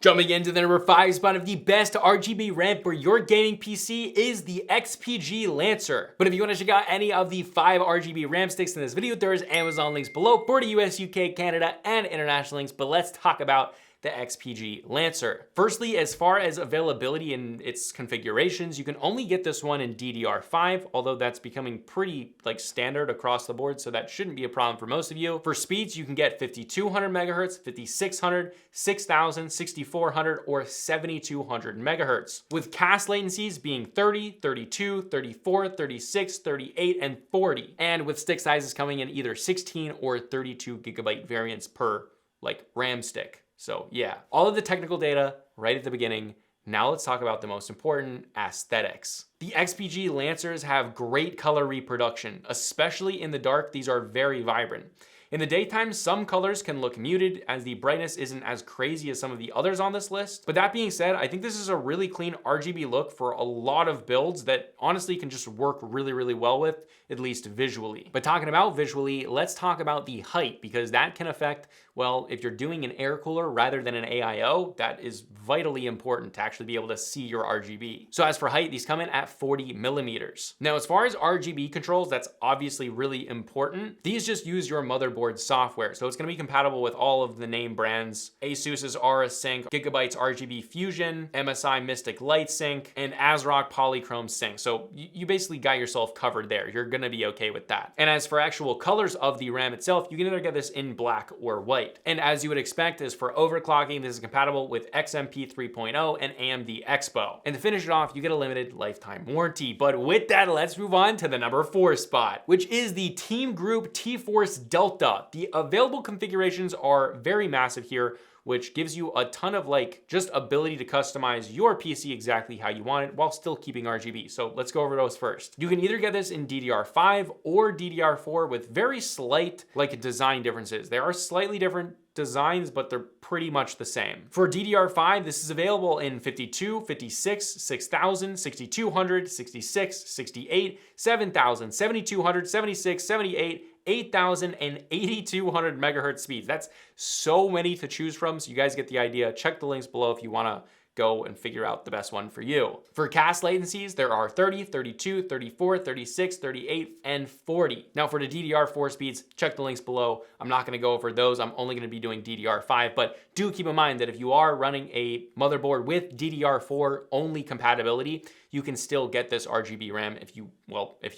Jumping into the number 5 spot of the best RGB RAM for your gaming PC is the XPG Lancer. But if you want to check out any of the 5 RGB RAM sticks in this video, there's Amazon links below for the US, UK, Canada, and international links. But let's talk about the XPG Lancer. Firstly, as far as availability and its configurations, you can only get this one in DDR5, although that's becoming pretty standard across the board, so that shouldn't be a problem for most of you. For speeds, you can get 5200 megahertz, 5600, 6000, 6400, or 7200 megahertz, with cast latencies being 30, 32, 34, 36, 38, and 40, and with stick sizes coming in either 16 or 32 gigabyte variants per RAM stick. So yeah, all of the technical data right at the beginning. Now let's talk about the most important aesthetics. The XPG Lancers have great color reproduction, especially in the dark. These are very vibrant. In the daytime, some colors can look muted as the brightness isn't as crazy as some of the others on this list. But that being said, I think this is a really clean RGB look for a lot of builds that honestly can just work really, really well with, at least visually. But talking about visually, let's talk about the height, because that can affect, well, if you're doing an air cooler rather than an AIO, that is vitally important to actually be able to see your RGB. So as for height, these come in at 40 millimeters. Now, as far as RGB controls, that's obviously really important. These just use your motherboard software, so it's going to be compatible with all of the name brands: ASUS's Aura Sync, Gigabyte's RGB Fusion, MSI Mystic Light Sync, and ASRock Polychrome Sync. So you basically got yourself covered there. You're going to be okay with that. And as for actual colors of the RAM itself, you can either get this in black or white. And as you would expect, as for overclocking, this is compatible with XMP 3.0 and AMD Expo. And to finish it off, you get a limited lifetime warranty. But with that, let's move on to the number 4 spot, which is the Teamgroup T-Force Delta. The available configurations are very massive here, which gives you a ton of just ability to customize your PC exactly how you want it while still keeping RGB. So let's go over those first. You can either get this in DDR5 or DDR4 with very slight design differences. There are slightly different designs, but they're pretty much the same. For DDR5, this is available in 52, 56, 6000, 6200, 66, 68, 7000, 7200, 76, 78, 8000, and 8200 megahertz speeds. That's so many to choose from, so you guys get the idea. Check the links below if you want to go and figure out the best one for you. For cast latencies, there are 30, 32, 34, 36, 38, and 40. Now for the DDR4 speeds, check the links below. I'm not going to go over those. I'm only going to be doing DDR5, but do keep in mind that if you are running a motherboard with DDR4 only compatibility, you can still get this RGB RAM if you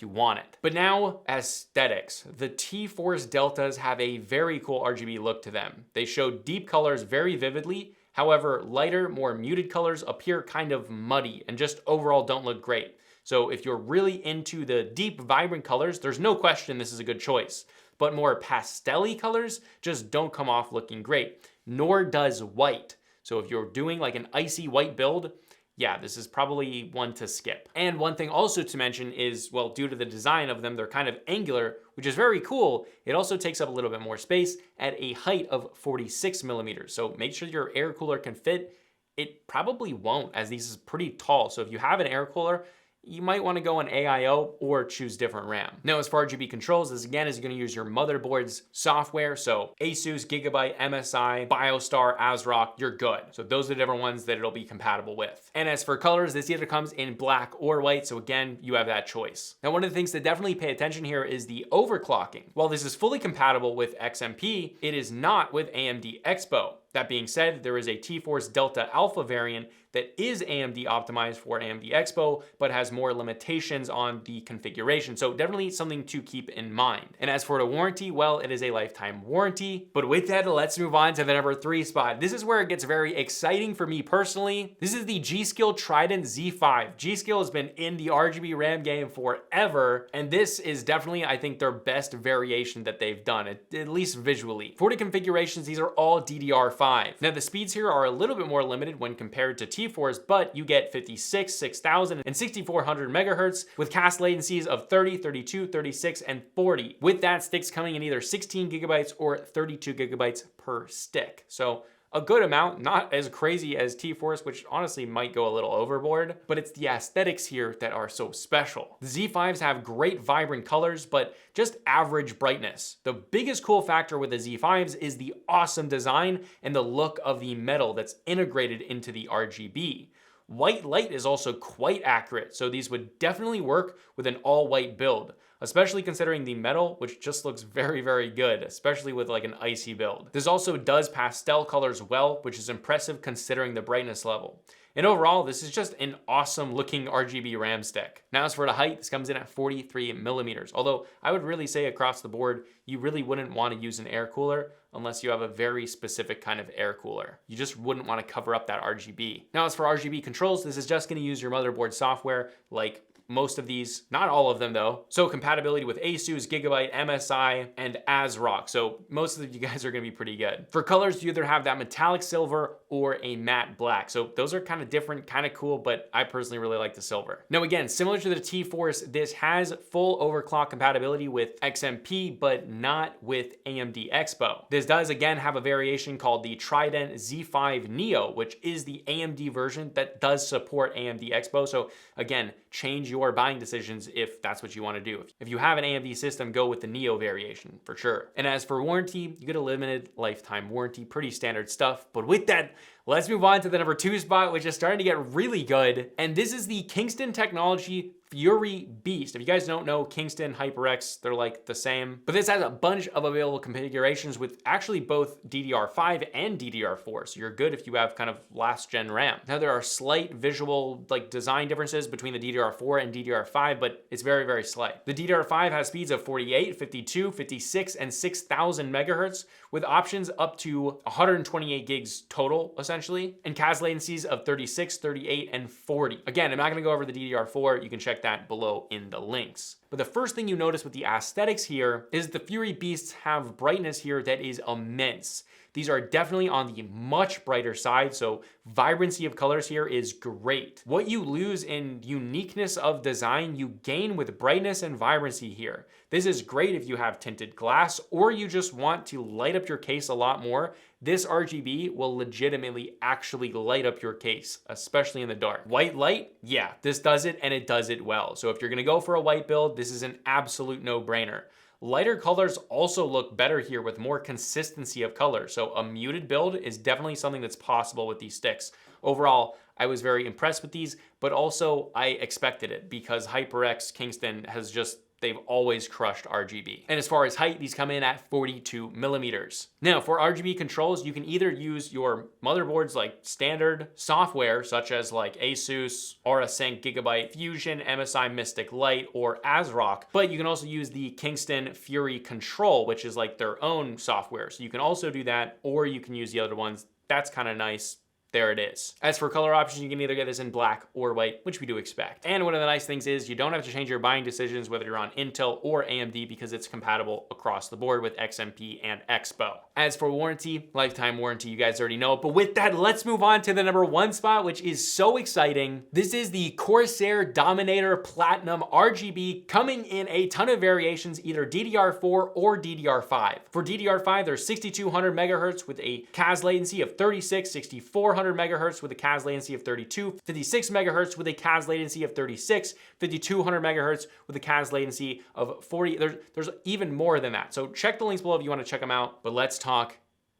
want it. But now, aesthetics. The T-Force Deltas have a very cool RGB look to them. They show deep colors very vividly. However, lighter, more muted colors appear kind of muddy and just overall don't look great. So if you're really into the deep, vibrant colors, there's no question this is a good choice. But more pastel-y colors just don't come off looking great, nor does white. So if you're doing an icy white build, yeah, this is probably one to skip. And one thing also to mention is, well, due to the design of them, they're kind of angular, which is very cool. It also takes up a little bit more space at a height of 46 millimeters. So make sure your air cooler can fit. It probably won't, as these is pretty tall. So if you have an air cooler, you might want to go on AIO or choose different RAM. Now, as for RGB controls, this again is going to use your motherboard's software. So ASUS, Gigabyte, MSI, BioStar, ASRock, you're good. So those are the different ones that it'll be compatible with. And as for colors, this either comes in black or white. So again, you have that choice. Now, one of the things to definitely pay attention here is the overclocking. While this is fully compatible with XMP, it is not with AMD Expo. That being said, there is a T-Force Delta Alpha variant that is AMD optimized for AMD Expo, but has more limitations on the configuration. So definitely something to keep in mind. And as for the warranty, well, it is a lifetime warranty. But with that, let's move on to the number 3 spot. This is where it gets very exciting for me personally. This is the G.Skill Trident Z5. G.Skill has been in the RGB RAM game forever, and this is definitely, I think, their best variation that they've done, at least visually. For the configurations, these are all DDR5. Now the speeds here are a little bit more limited when compared to T-Force, but you get 56, 6000, and 6400 megahertz with cast latencies of 30, 32, 36, and 40. With that, sticks coming in either 16 gigabytes or 32 gigabytes per stick. So a good amount, not as crazy as T-Force, which honestly might go a little overboard, but it's the aesthetics here that are so special. The Z5s have great vibrant colors, but just average brightness. The biggest cool factor with the Z5s is the awesome design and the look of the metal that's integrated into the RGB. White light is also quite accurate, so these would definitely work with an all-white build, especially considering the metal, which just looks very, very good, especially with like an icy build. This also does pastel colors well, which is impressive considering the brightness level. And overall, this is just an awesome looking RGB RAM stick. Now as for the height, this comes in at 43 millimeters. Although I would really say across the board, you really wouldn't want to use an air cooler unless you have a very specific kind of air cooler. You just wouldn't want to cover up that RGB. Now as for RGB controls, this is just going to use your motherboard software like most of these, not all of them though. So compatibility with Asus, Gigabyte, MSI, and ASRock. So most of you guys are gonna be pretty good. For colors, you either have that metallic silver or a matte black. So those are kind of different, kind of cool, but I personally really like the silver. Now again, similar to the T-Force, this has full overclock compatibility with XMP, but not with AMD Expo. This does again have a variation called the Trident Z5 Neo, which is the AMD version that does support AMD Expo. So again, change your buying decisions if that's what you want to do. If you have an AMD system, go with the Neo variation for sure. And as for warranty, you get a limited lifetime warranty, pretty standard stuff. But with that, let's move on to the number 2 spot, which is starting to get really good. And this is the Kingston Technology Fury Beast. If you guys don't know, Kingston, HyperX, they're like the same. But this has a bunch of available configurations with actually both DDR5 and DDR4. So you're good if you have kind of last gen RAM. Now there are slight visual like design differences between the DDR4 and DDR5, but it's very, very slight. The DDR5 has speeds of 48, 52, 56, and 6,000 megahertz with options up to 128 gigs total, essentially, and CAS latencies of 36, 38, and 40. Again, I'm not gonna go over the DDR4. You can check that below in the links. But the first thing you notice with the aesthetics here is the Fury Beasts have brightness here that is immense. These are definitely on the much brighter side, so vibrancy of colors here is great. What you lose in uniqueness of design, you gain with brightness and vibrancy here. This is great if you have tinted glass or you just want to light up your case a lot more. This RGB will legitimately actually light up your case, especially in the dark. White light, yeah, this does it and it does it well. So if you're gonna go for a white build, this is an absolute no-brainer. Lighter colors also look better here with more consistency of color. So a muted build is definitely something that's possible with these sticks. Overall, I was very impressed with these, but also I expected it because HyperX Kingston has just, they've always crushed RGB. And as far as height, these come in at 42 millimeters. Now for RGB controls, you can either use your motherboard's like standard software, such as like Asus, AuraSync, Gigabyte, Fusion, MSI Mystic Light, or ASRock, but you can also use the Kingston Fury Control, which is like their own software. So you can also do that, or you can use the other ones. That's kind of nice. There it is. As for color options, you can either get this in black or white, which we do expect. And one of the nice things is you don't have to change your buying decisions whether you're on Intel or AMD because it's compatible across the board with XMP and Expo. As for warranty, lifetime warranty, you guys already know. But with that, let's move on to the number 1 spot, which is so exciting. This is the Corsair Dominator Platinum RGB, coming in a ton of variations, either DDR4 or DDR5. For DDR5, there's 6200 megahertz with a CAS latency of 36, 6400 megahertz with a CAS latency of 32, 56 megahertz with a CAS latency of 36, 5200 megahertz with a CAS latency of 40. There's even more than that. So check the links below if you want to check them out, but let's talk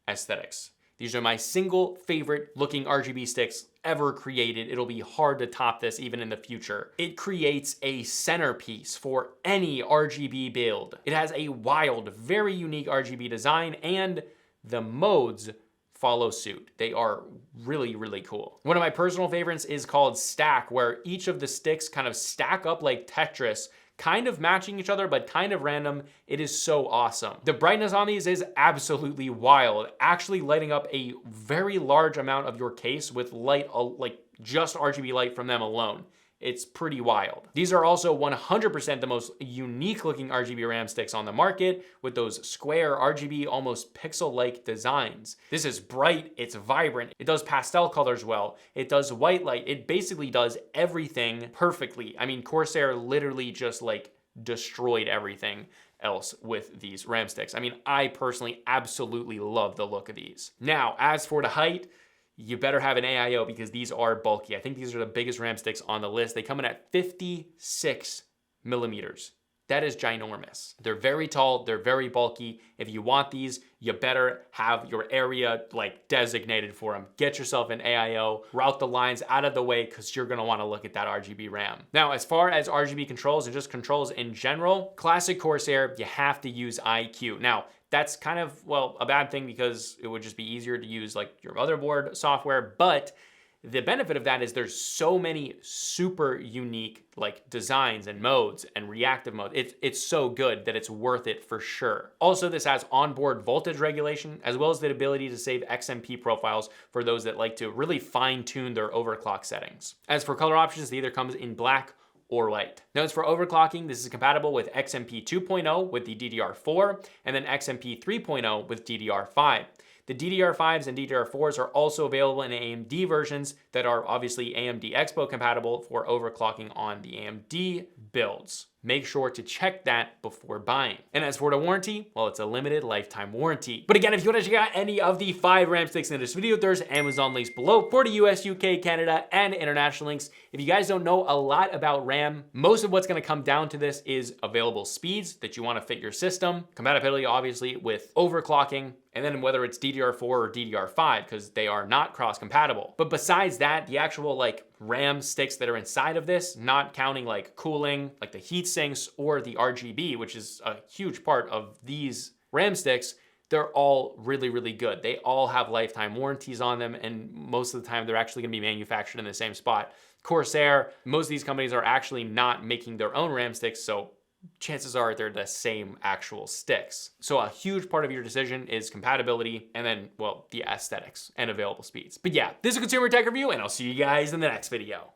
aesthetics. These are my single favorite looking RGB sticks ever created. It'll be hard to top this even in the future. It creates a centerpiece for any RGB build. It has a wild, very unique RGB design, and the modes follow suit. They are really, really cool. One of my personal favorites is called Stack, where each of the sticks kind of stack up like Tetris, kind of matching each other, but kind of random. It is so awesome. The brightness on these is absolutely wild, actually lighting up a very large amount of your case with light, like just RGB light from them alone. It's pretty wild. These are also 100% the most unique looking RGB RAM sticks on the market with those square RGB, almost pixel-like designs. This is bright, it's vibrant, it does pastel colors well, it does white light, it basically does everything perfectly. I mean, Corsair literally just like destroyed everything else with these RAM sticks. I mean, I personally absolutely love the look of these. Now, as for the height, you better have an AIO because these are bulky. I think these are the biggest RAM sticks on the list. They come in at 56 millimeters. That is ginormous. They're very tall, they're very bulky. If you want these, you better have your area like designated for them. Get yourself an AIO, route the lines out of the way because you're gonna wanna look at that RGB RAM. Now, as far as RGB controls and just controls in general, classic Corsair, you have to use IQ. Now, that's kind of, well, a bad thing because it would just be easier to use like your motherboard software, but the benefit of that is there's so many super unique like designs and modes and reactive mode. It's so good that it's worth it for sure. Also, this has onboard voltage regulation as well as the ability to save XMP profiles for those that like to really fine tune their overclock settings. As for color options, it either comes in black or white. Now, as for overclocking, this is compatible with XMP 2.0 with the DDR4 and then XMP 3.0 with DDR5. The DDR5s and DDR4s are also available in AMD versions that are obviously AMD Expo compatible for overclocking on the AMD builds. Make sure to check that before buying. And as for the warranty, well, it's a limited lifetime warranty. But again, if you want to check out any of the 5 RAM sticks in this video, there's Amazon links below for the US, UK, Canada, and international links. If you guys don't know a lot about RAM, most of what's going to come down to this is available speeds that you want to fit your system, compatibility obviously with overclocking, and then whether it's DDR4 or DDR5 because they are not cross-compatible. But besides that, the actual like RAM sticks that are inside of this, not counting like cooling, like the heat sinks or the RGB, which is a huge part of these RAM sticks, they're all really, really good. They all have lifetime warranties on them, and most of the time they're actually gonna be manufactured in the same spot. Corsair, most of these companies are actually not making their own RAM sticks, so chances are they're the same actual sticks. So a huge part of your decision is compatibility and then, well, the aesthetics and available speeds. But yeah, this is a consumer tech review and I'll see you guys in the next video.